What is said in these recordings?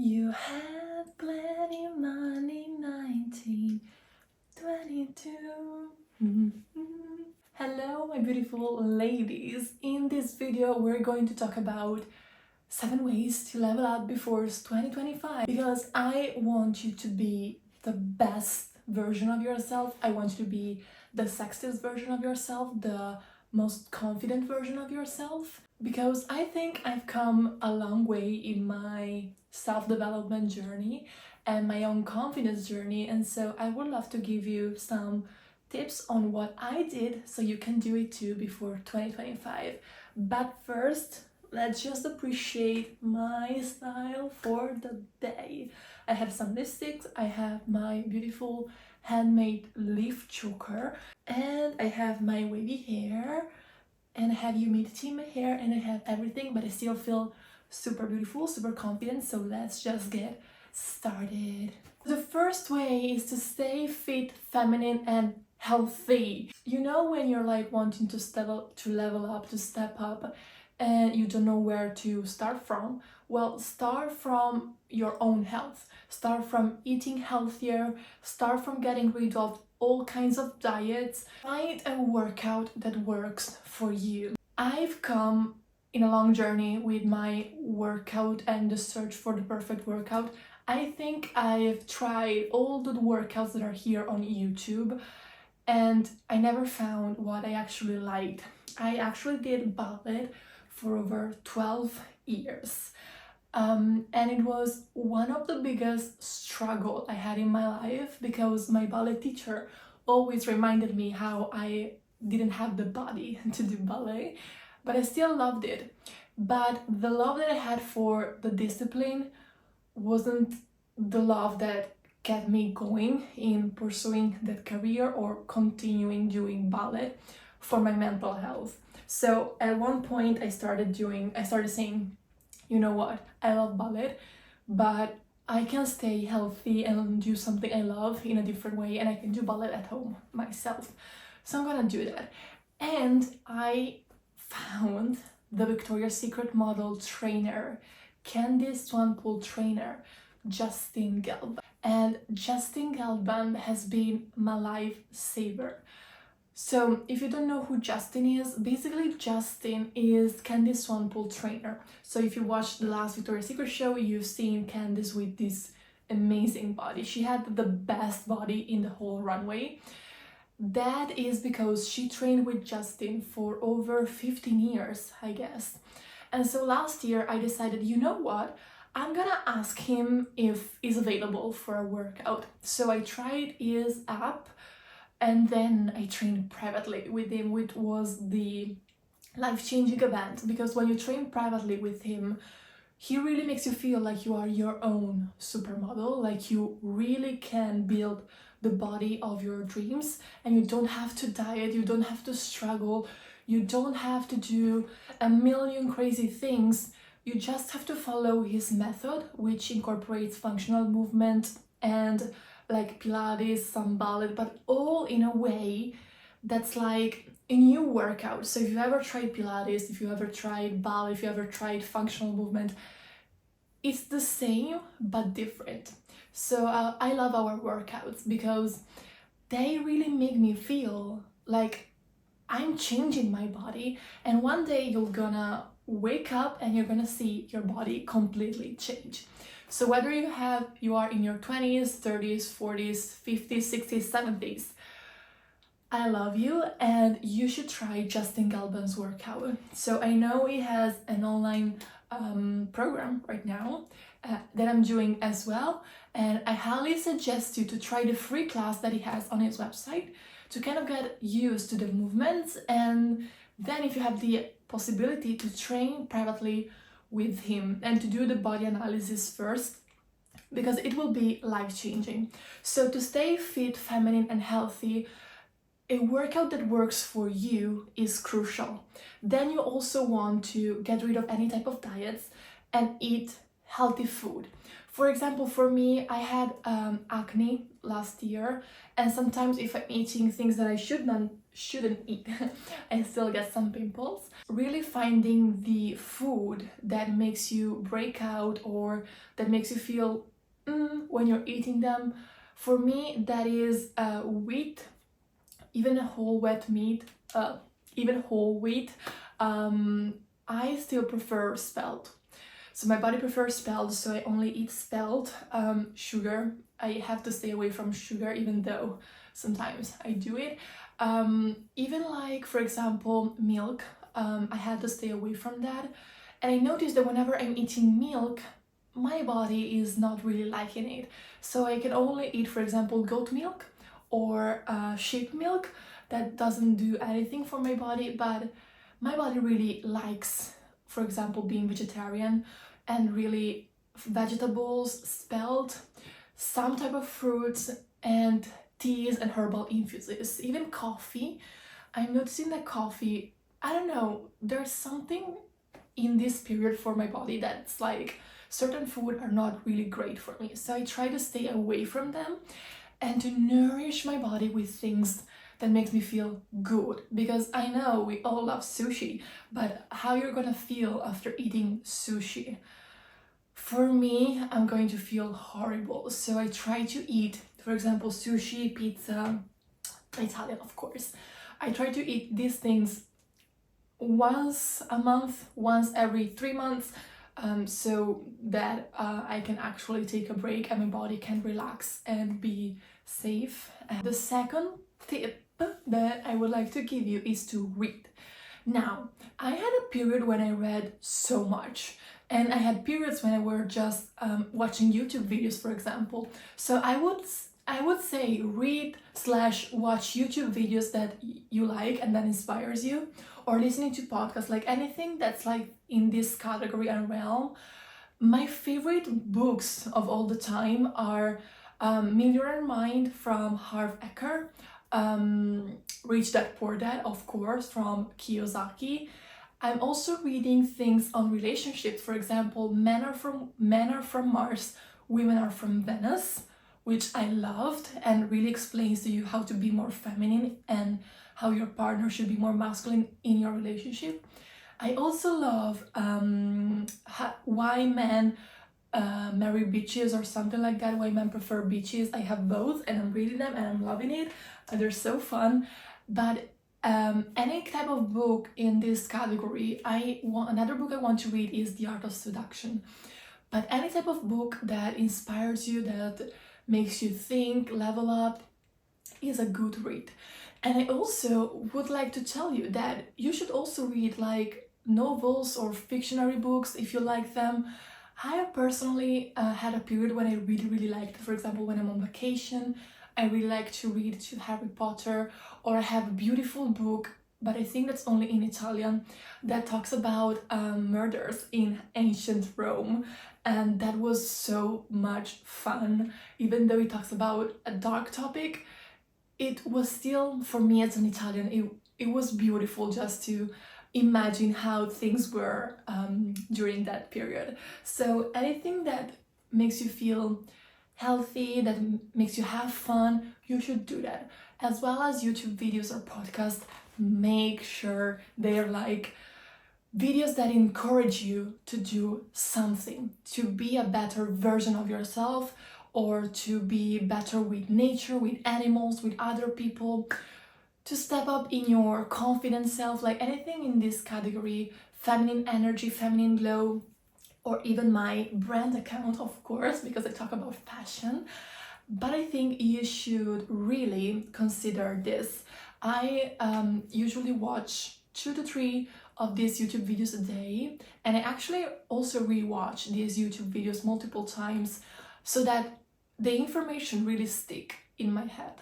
You had plenty money, 1922. Hello, my beautiful ladies. In this video, we're going to talk about 7 ways to level up before 2025 because I want you to be the best version of yourself. I want you to be the sexiest version of yourself, the most confident version of yourself, because I think I've come a long way in my self-development journey and my own confidence journey, and so I would love to give you some tips on what I did so you can do it too before 2025. But first, let's just appreciate my style for the day. I have some lipsticks, I have my beautiful handmade leaf choker, and I have my wavy hair, and I have humidity in my hair, and I have everything, but I still feel super beautiful, super confident. So let's just get started. The first way is to stay fit, feminine, and healthy. You know, when you're like wanting to level up, to step up, and you don't know where to start from? Well, start from your own health. Start from eating healthier, start from getting rid of all kinds of diets. Find a workout that works for you. I've come in a long journey with my workout and the search for the perfect workout. I think I've tried all the workouts that are here on YouTube, and I never found what I actually liked. I actually did ballet for over 12 years. And it was one of the biggest struggle I had in my life because my ballet teacher always reminded me how I didn't have the body to do ballet, but I still loved it. But the love that I had for the discipline wasn't the love that kept me going in pursuing that career or continuing doing ballet for my mental health. So at one point I started saying, you know what, I love ballet, but I can stay healthy and do something I love in a different way, and I can do ballet at home myself. So I'm gonna do that. And I found the Victoria's Secret model trainer, Candice Swanpool trainer, Justin Gelban. And Justin Gelban has been my lifesaver. So if you don't know who Justin is, basically Justin is Candice Swanpool trainer. So if you watched the last Victoria's Secret show, you've seen Candice with this amazing body. She had the best body in the whole runway. That is because she trained with Justin for over 15 years, I guess. And so last year I decided, you know what? I'm gonna ask him if he's available for a workout. So I tried his app, and then I trained privately with him, which was the life-changing event, because when you train privately with him, he really makes you feel like you are your own supermodel, like you really can build the body of your dreams, and you don't have to diet, you don't have to struggle, you don't have to do a million crazy things. You just have to follow his method, which incorporates functional movement and like Pilates, some ballet, but all in a way that's like a new workout. So if you ever tried Pilates, if you ever tried ballet, if you ever tried functional movement, it's the same but different. So I love our workouts because they really make me feel like I'm changing my body, and one day you're gonna wake up and you're gonna see your body completely change. So whether you are in your 20s, 30s, 40s, 50s, 60s, 70s, I love you, and you should try Justin Gelban's workout. So I know he has an online program right now that I'm doing as well, and I highly suggest you to try the free class that he has on his website to kind of get used to the movements, and then if you have the possibility to train privately with him and to do the body analysis first, because it will be life-changing. So to stay fit, feminine, and healthy, a workout that works for you is crucial. Then you also want to get rid of any type of diets and eat healthy food. For example, for me, I had acne last year, and sometimes if I'm eating things that I should not shouldn't eat. I still get some pimples. Really finding the food that makes you break out or that makes you feel when you're eating them. For me, that is wheat, even whole wheat meat, even whole wheat. I still prefer spelt. So my body prefers spelt, so I only eat spelt. Sugar, I have to stay away from sugar, even though sometimes I do it. Even like, for example, milk, I had to stay away from that. And I noticed that whenever I'm eating milk, my body is not really liking it. So I can only eat, for example, goat milk or sheep milk. That doesn't do anything for my body, but my body really likes, for example, being vegetarian, and really vegetables, spelt, some type of fruits, and teas and herbal infuses, even coffee. I'm noticing that coffee, I don't know, there's something in this period for my body that's like certain food are not really great for me. So I try to stay away from them and to nourish my body with things that makes me feel good, because I know we all love sushi, but how you're gonna feel after eating sushi? For me, I'm going to feel horrible. So I try to eat, for example, sushi, pizza, Italian, of course. I try to eat these things once a month, once every 3 months, so that I can actually take a break and my body can relax and be safe. And the second tip that I would like to give you is to read. Now, I had a period when I read so much, and I had periods when I were just watching YouTube videos, for example. So I would say read slash watch YouTube videos that you like and that inspires you, or listening to podcasts, like anything that's like in this category and realm. My favorite books of all the time are Millionaire Mind from Harv Eker, Rich Dad Poor Dad, of course, from Kiyosaki. I'm also reading things on relationships. For example, Men Are From Mars, Women Are From Venus, which I loved and really explains to you how to be more feminine and how your partner should be more masculine in your relationship. I also love Why Men Marry Bitches or something like that, Why Men Prefer Bitches. I have both and I'm reading them and I'm loving it. They're so fun. But any type of book in this category, another book I want to read is The Art of Seduction. But any type of book that inspires you, that makes you think, level up, is a good read. And I also would like to tell you that you should also read like novels or fictionary books if you like them. I personally had a period when I really liked, for example, when I'm on vacation, I really like to read to Harry Potter, or I have a beautiful book, but I think that's only in Italian, that talks about murders in ancient Rome. And that was so much fun. Even though it talks about a dark topic, it was still, for me as an Italian, it was beautiful just to imagine how things were during that period. So anything that makes you feel healthy, that makes you have fun, you should do that. As well as YouTube videos or podcasts, make sure they're like videos that encourage you to do something, to be a better version of yourself, or to be better with nature, with animals, with other people, to step up in your confident self, like anything in this category, feminine energy, feminine glow, or even my brand account, of course, because I talk about fashion. But I think you should really consider this. I usually watch 2 to 3 of these YouTube videos a day, and I actually also rewatch these YouTube videos multiple times so that the information really stick in my head.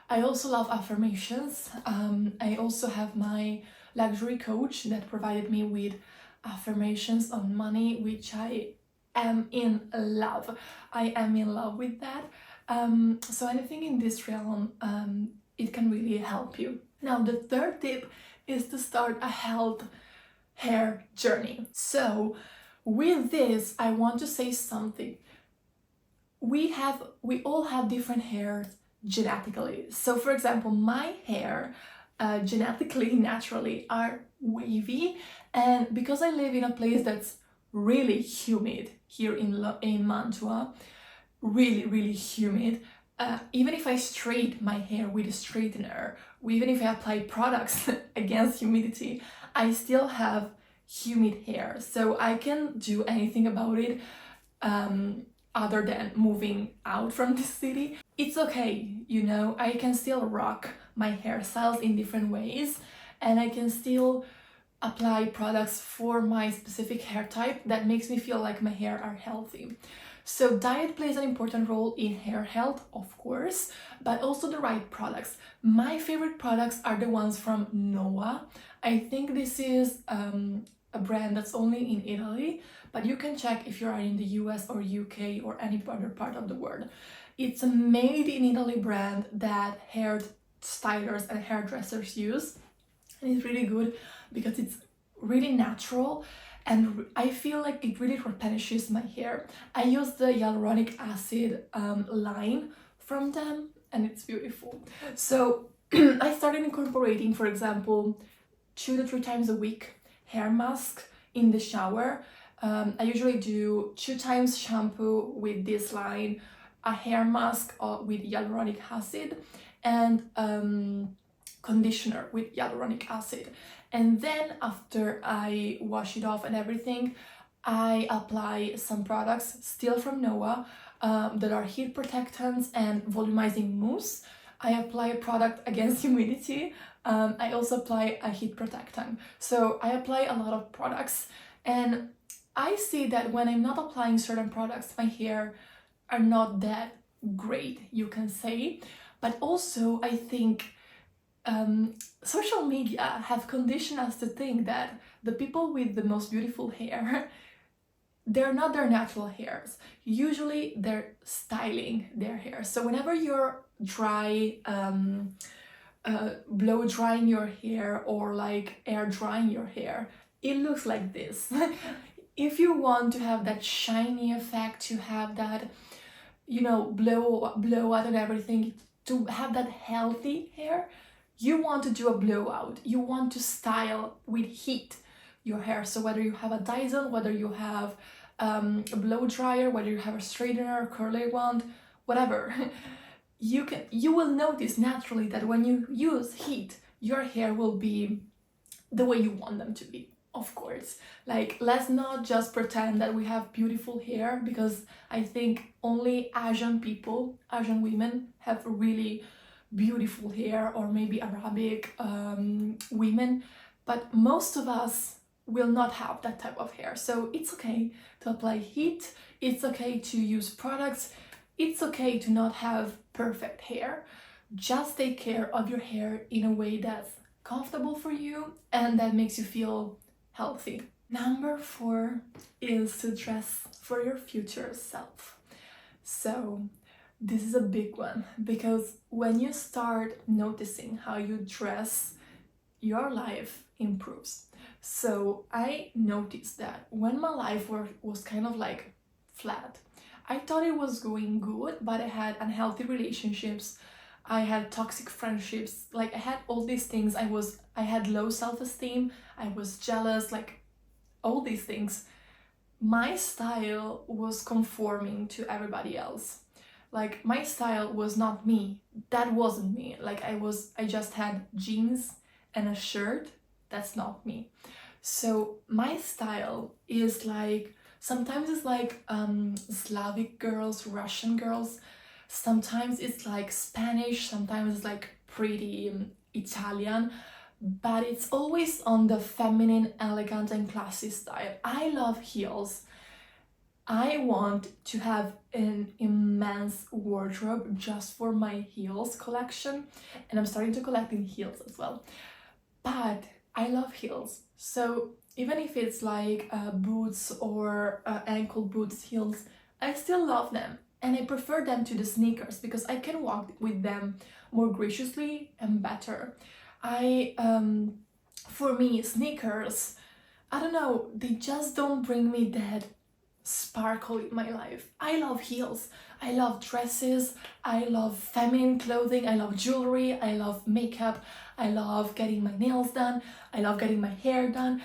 I also love affirmations. I also have my luxury coach that provided me with affirmations on money, which I am in love. I am in love with that. So anything in this realm, it can really help you. Now, the third tip is to start a health hair journey. So with this, I want to say something. We all have different hairs genetically. So for example, my hair genetically, naturally are wavy, and because I live in a place that's really humid here in Mantua, really humid, even if I straighten my hair with a straightener, even if I apply products against humidity, I still have humid hair, so I can't do anything about it other than moving out from the city. It's okay, you know, I can still rock my hairstyles in different ways, and I can still apply products for my specific hair type that makes me feel like my hair are healthy. So diet plays an important role in hair health, of course, but also the right products. My favorite products are the ones from Noah. I think this is a brand that's only in Italy, but you can check if you are in the US or UK or any other part of the world. It's a made in Italy brand that hair stylers and hairdressers use, and it's really good because it's really natural, and I feel like it really replenishes my hair. I use the hyaluronic acid line from them, and it's beautiful. So I started incorporating, for example, 2 to 3 times a week hair mask in the shower. I usually do 2 times shampoo with this line, a hair mask with hyaluronic acid, and conditioner with hyaluronic acid. And then after I wash it off and everything, I apply some products still from Noah that are heat protectants and volumizing mousse. I apply a product against humidity. I also apply a heat protectant. So I apply a lot of products, and I see that when I'm not applying certain products, my hair are not that great, you can say. But also I think social media have conditioned us to think that the people with the most beautiful hair, they're not their natural hairs. Usually they're styling their hair. So whenever you're blow drying your hair or like air drying your hair, it looks like this. If you want to have that shiny effect, to have that, you know, blowout and everything, to have that healthy hair, you want to do a blowout. You want to style with heat your hair. So whether you have a Dyson, whether you have a blow dryer, whether you have a straightener, curly wand, whatever, you will notice naturally that when you use heat, your hair will be the way you want them to be. Of course, like, let's not just pretend that we have beautiful hair, because I think only Asian women have really beautiful hair, or maybe Arabic women, but most of us will not have that type of hair. So it's okay to apply heat, it's okay to use products, it's okay to not have perfect hair. Just take care of your hair in a way that's comfortable for you and that makes you feel healthy. Number 4 is to dress for your future self. So this is a big one, because when you start noticing how you dress, your life improves. So I noticed that when my life was kind of like flat, I thought it was going good, but I had unhealthy relationships, I had toxic friendships, like I had all these things. I had low self-esteem, I was jealous, like all these things. My style was conforming to everybody else. Like, my style was not me. That wasn't me. Like, I just had jeans and a shirt. That's not me. So my style is like, sometimes it's like Slavic girls, Russian girls. Sometimes it's like Spanish, sometimes it's like pretty Italian, but it's always on the feminine, elegant and classy style. I love heels. I want to have an immense wardrobe just for my heels collection, and I'm starting to collect in heels as well. But I love heels, so even if it's like boots or ankle boots heels, I still love them, and I prefer them to the sneakers because I can walk with them more graciously and better. For me, sneakers, I don't know, they just don't bring me that sparkle in my life. I love heels, I love dresses, I love feminine clothing, I love jewelry, I love makeup, I love getting my nails done, I love getting my hair done.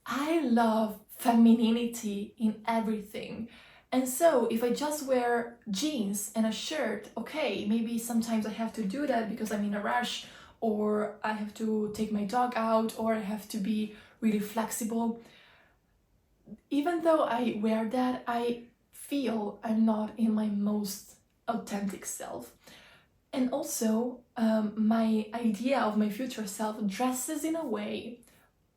I love femininity in everything. And so if I just wear jeans and a shirt, okay, maybe sometimes I have to do that because I'm in a rush, or I have to take my dog out, or I have to be really flexible. Even though I wear that, I feel I'm not in my most authentic self. And also, my idea of my future self dresses in a way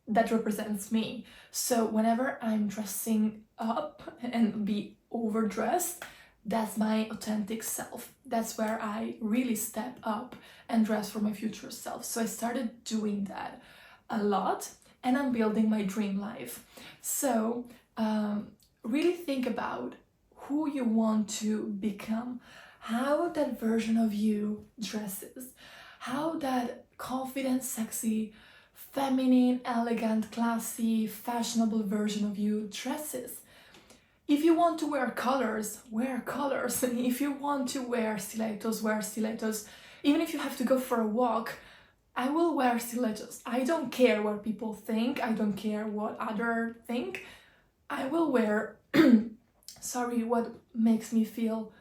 that represents me. So whenever I'm dressing up and be overdressed, that's my authentic self. That's where I really step up and dress for my future self. So I started doing that a lot, and I'm building my dream life. So really think about who you want to become, how that version of you dresses, how that confident, sexy, feminine, elegant, classy, fashionable version of you dresses. If you want to wear colors, wear colors. If you want to wear stilettos, wear stilettos. Even if you have to go for a walk, I will wear stilettos. I don't care what people think. I don't care what others think. I will wear, what makes me feel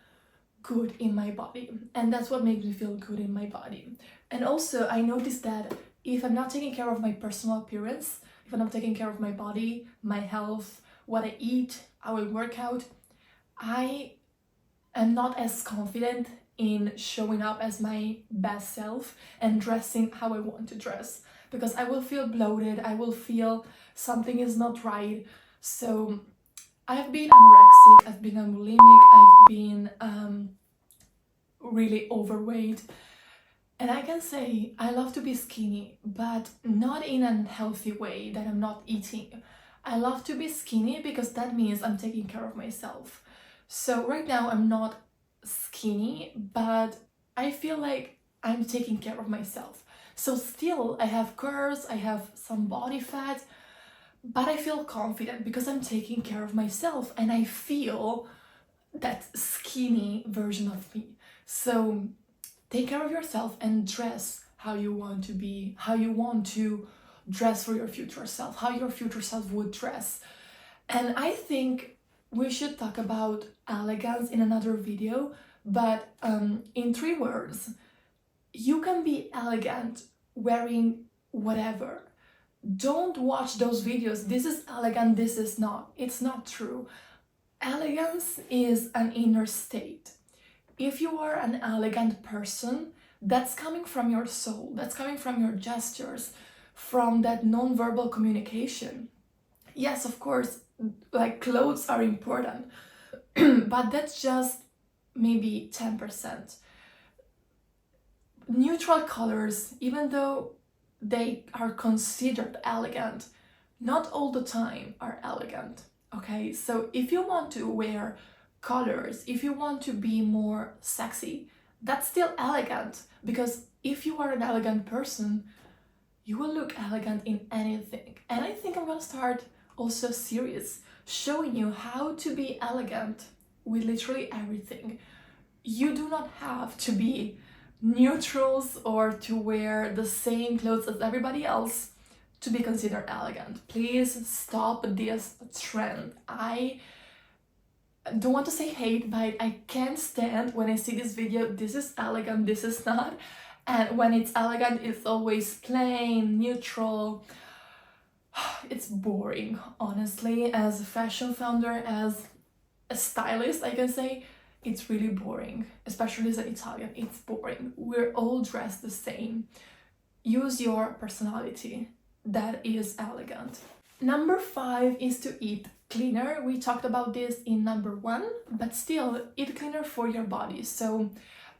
good in my body. And that's what makes me feel good in my body. And also, I noticed that if I'm not taking care of my personal appearance, if I'm not taking care of my body, my health, what I eat, how I work out, I am not as confident in showing up as my best self and dressing how I want to dress, because I will feel bloated, I will feel something is not right. So I've been anorexic, I've been bulimic, I've been really overweight. And I can say I love to be skinny, but not in an unhealthy way that I'm not eating. I love to be skinny because that means I'm taking care of myself. So right now I'm not skinny, but I feel like I'm taking care of myself. So still I have curves, I have some body fat, but I feel confident because I'm taking care of myself and I feel that skinny version of me. So take care of yourself and dress how you want to be, how you want to dress for your future self, how your future self would dress. And I think we should talk about elegance in another video, but in 3 words, you can be elegant wearing whatever. Don't watch those videos, this is elegant, this is not. It's not true. Elegance is an inner state. If you are an elegant person, that's coming from your soul, that's coming from your gestures, from that non-verbal communication. Yes, of course, like clothes are important, but that's just maybe 10%. Neutral colors, even though they are considered elegant, not all the time are elegant, okay? So if you want to wear colors, if you want to be more sexy, that's still elegant, because if you are an elegant person, you will look elegant in anything. And I think I'm gonna start also a series showing you how to be elegant with literally everything. You do not have to be neutrals or to wear the same clothes as everybody else to be considered elegant. Please stop this trend. I don't want to say hate, but I can't stand when I see this video, this is elegant, this is not. And when it's elegant, it's always plain, neutral. It's boring, honestly. As a fashion founder, as a stylist, I can say, it's really boring. Especially as an Italian, it's boring. We're all dressed the same. Use your personality. That is elegant. Number 5 is to eat cleaner. We talked about this in number 1, but still, eat cleaner for your body. So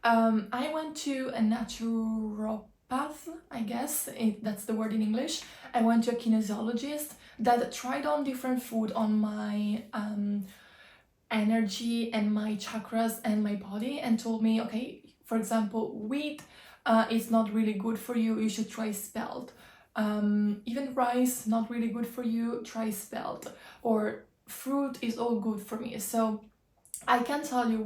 I went to a naturopath, I guess, that's the word in English. I went to a kinesiologist that tried on different food on my energy and my chakras and my body, and told me, okay, for example, wheat is not really good for you, you should try spelt. Even rice, not really good for you, try spelt. Or fruit is all good for me. So I can tell you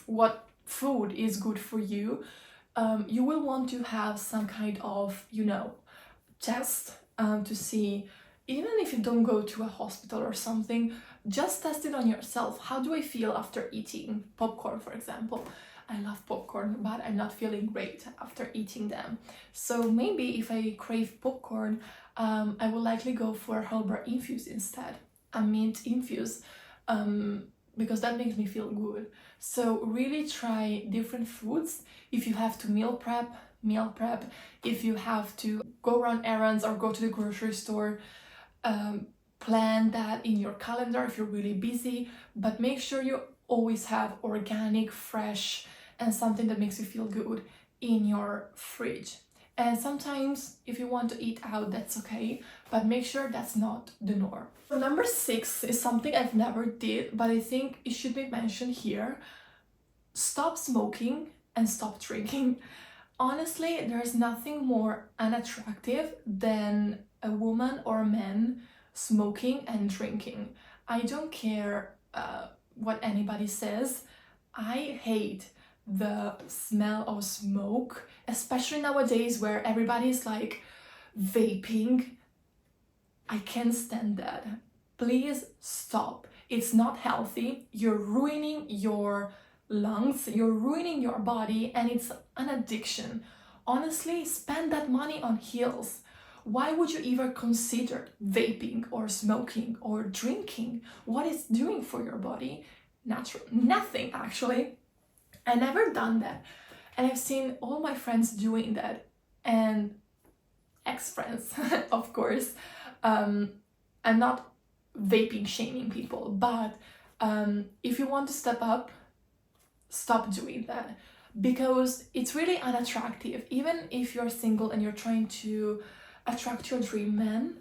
what food is good for you. You will want to have some kind of, you know, test to see, even if you don't go to a hospital or something, just test it on yourself. How do I feel after eating popcorn, for example? I love popcorn, but I'm not feeling great after eating them. So maybe if I crave popcorn, I will likely go for whole infuse instead, a mint infuse, because that makes me feel good. So really try different foods. If you have to meal prep, meal prep. If you have to go run errands or go to the grocery store, plan that in your calendar if you're really busy, but make sure you always have organic, fresh, and something that makes you feel good in your fridge. And sometimes if you want to eat out, that's okay, but make sure that's not the norm. So number 6 is something I've never did, but I think it should be mentioned here. Stop smoking and stop drinking. Honestly, there's nothing more unattractive than a woman or a man smoking and drinking. I don't care what anybody says. I hate the smell of smoke, especially nowadays where everybody's like vaping. I can't stand that. Please stop. It's not healthy. You're ruining your lungs, you're ruining your body, and it's an addiction. Honestly, spend that money on heels. Why would you ever consider vaping or smoking or drinking? What it's doing for your body? Nothing, actually. I never done that, and I've seen all my friends doing that, and ex-friends, of course. I'm not vaping shaming people, but if you want to step up, stop doing that, because it's really unattractive. Even if you're single and you're trying to attract your dream man,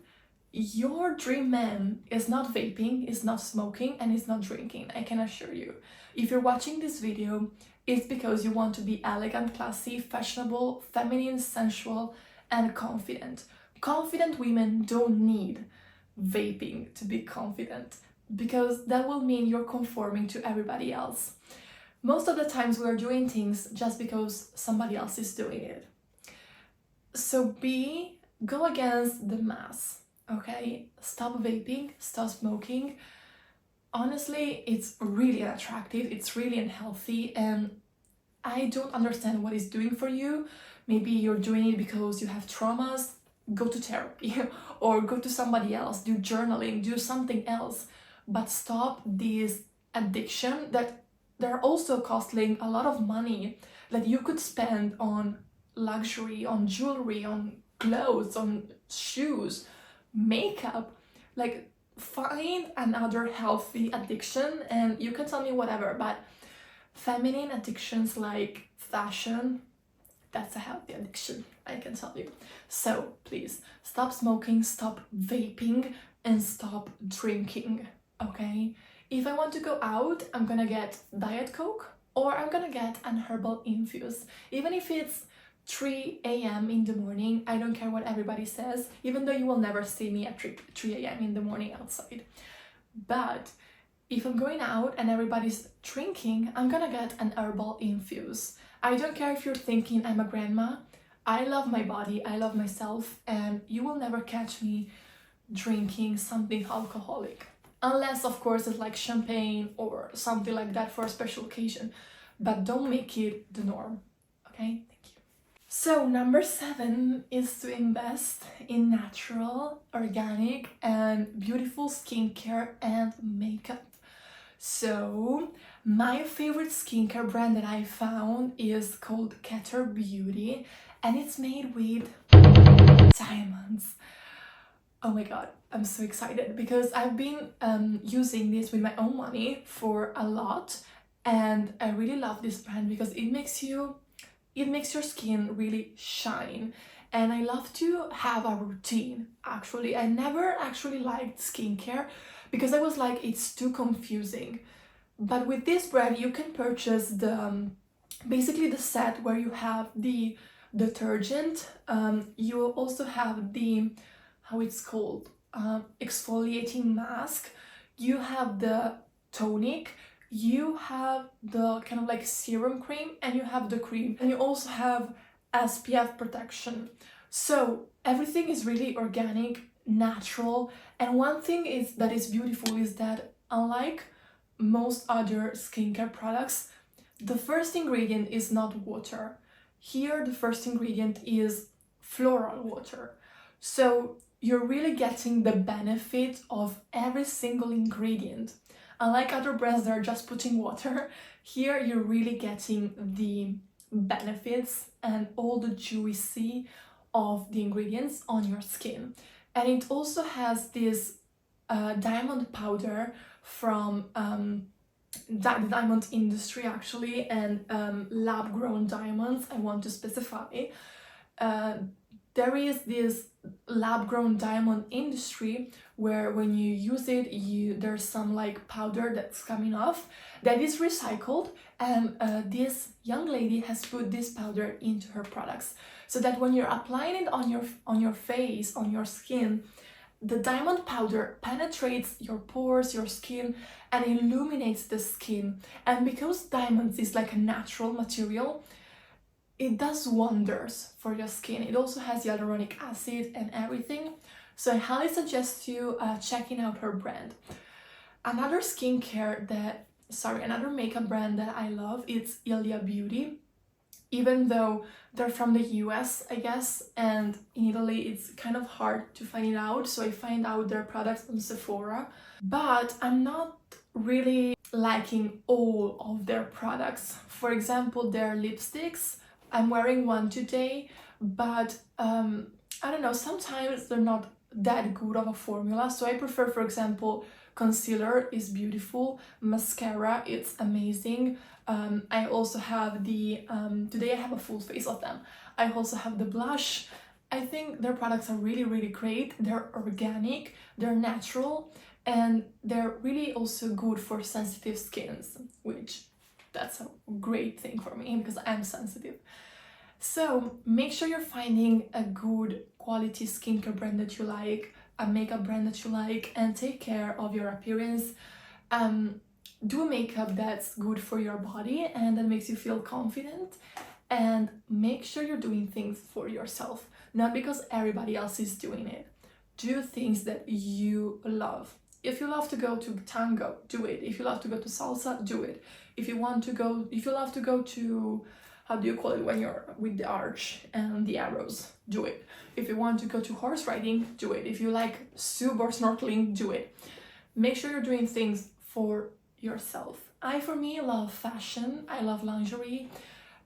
your dream man is not vaping, is not smoking, and is not drinking, I can assure you. If you're watching this video, it's because you want to be elegant, classy, fashionable, feminine, sensual, and confident. Confident women don't need vaping to be confident, because that will mean you're conforming to everybody else. Most of the times we're doing things just because somebody else is doing it. So go against the mass, okay? Stop vaping, stop smoking. Honestly, it's really unattractive, it's really unhealthy, and I don't understand what it's doing for you. Maybe you're doing it because you have traumas. Go to therapy or go to somebody else, do journaling, do something else, but stop this addiction that they're also costing a lot of money that you could spend on luxury, on jewelry, on clothes, on shoes, makeup. Like, find another healthy addiction, and you can tell me whatever, but feminine addictions like fashion, that's a healthy addiction, I can tell you. So please stop smoking, stop vaping, and stop drinking, okay? If I want to go out, I'm gonna get Diet Coke or I'm gonna get an herbal infuse. Even if it's 3 a.m. in the morning, I don't care what everybody says, even though you will never see me at 3 a.m. in the morning outside. But if I'm going out and everybody's drinking, I'm gonna get an herbal infuse. I don't care if you're thinking I'm a grandma. I love my body, I love myself, and you will never catch me drinking something alcoholic. Unless, of course, it's like champagne or something like that for a special occasion. But don't make it the norm, okay? Thank you. So number 7 is to invest in natural, organic, and beautiful skincare and makeup. So my favorite skincare brand that I found is called Keter Beauty, and it's made with diamonds. Oh my god, I'm so excited because I've been using this with my own money for a lot, and I really love this brand because it makes your skin really shine. And I love to have a routine. Actually, I never actually liked skincare because I was like, it's too confusing. But with this brand, you can purchase the basically the set where you have the detergent. You also have the, how it's called, exfoliating mask. you have the tonic, you have the kind of like serum cream, and you have the cream, and you also have SPF protection. So everything is really organic, natural, and one thing is that is beautiful is that unlike most other skincare products, the first ingredient is not water. Here the first ingredient is floral water. So you're really getting the benefit of every single ingredient. Unlike other brands that are just putting water, here you're really getting the benefits and all the juicy of the ingredients on your skin. And it also has this diamond powder from the diamond industry actually, and lab grown diamonds, I want to specify. There is this lab grown diamond industry where when you use it, there's some like powder that's coming off that is recycled, and this young lady has put this powder into her products so that when you're applying it on your face, on your skin, the diamond powder penetrates your pores, your skin, and illuminates the skin. And because diamonds is like a natural material, it does wonders for your skin. It also has hyaluronic acid and everything. So I highly suggest you checking out her brand. Another another makeup brand that I love, it's Ilia Beauty. Even though they're from the US, I guess, and in Italy it's kind of hard to find it out, so I find out their products on Sephora. But I'm not really liking all of their products. For example, their lipsticks, I'm wearing one today, but I don't know, sometimes they're not that good of a formula, so I prefer, for example, concealer is beautiful, mascara, it's amazing. I also have the, today I have a full face of them. I also have the blush. I think their products are really, really great. They're organic, they're natural, and they're really also good for sensitive skins, which that's a great thing for me because I'm sensitive. So make sure you're finding a good quality skincare brand that you like, a makeup brand that you like, and take care of your appearance. Do makeup that's good for your body and that makes you feel confident, and make sure you're doing things for yourself, not because everybody else is doing it. Do things that you love. If you love to go to tango, do it. If you love to go to salsa, do it. If you love to go to, how do you call it when you're with the arch and the arrows, do it. If you want to go to horse riding, do it. If you like sub or snorkeling, do it. Make sure you're doing things for yourself. For me, love fashion. I love lingerie.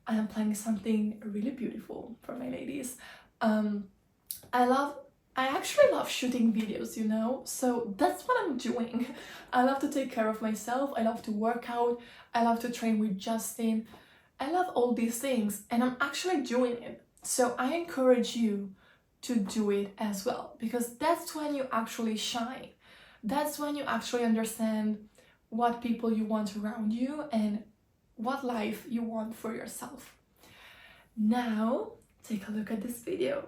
I am planning something really beautiful for my ladies. I actually love shooting videos, you know, so that's what I'm doing. I love to take care of myself. I love to work out. I love to train with Justin. I love all these things, and I'm actually doing it. So I encourage you to do it as well, because that's when you actually shine. That's when you actually understand what people you want around you and what life you want for yourself. Now, take a look at this video.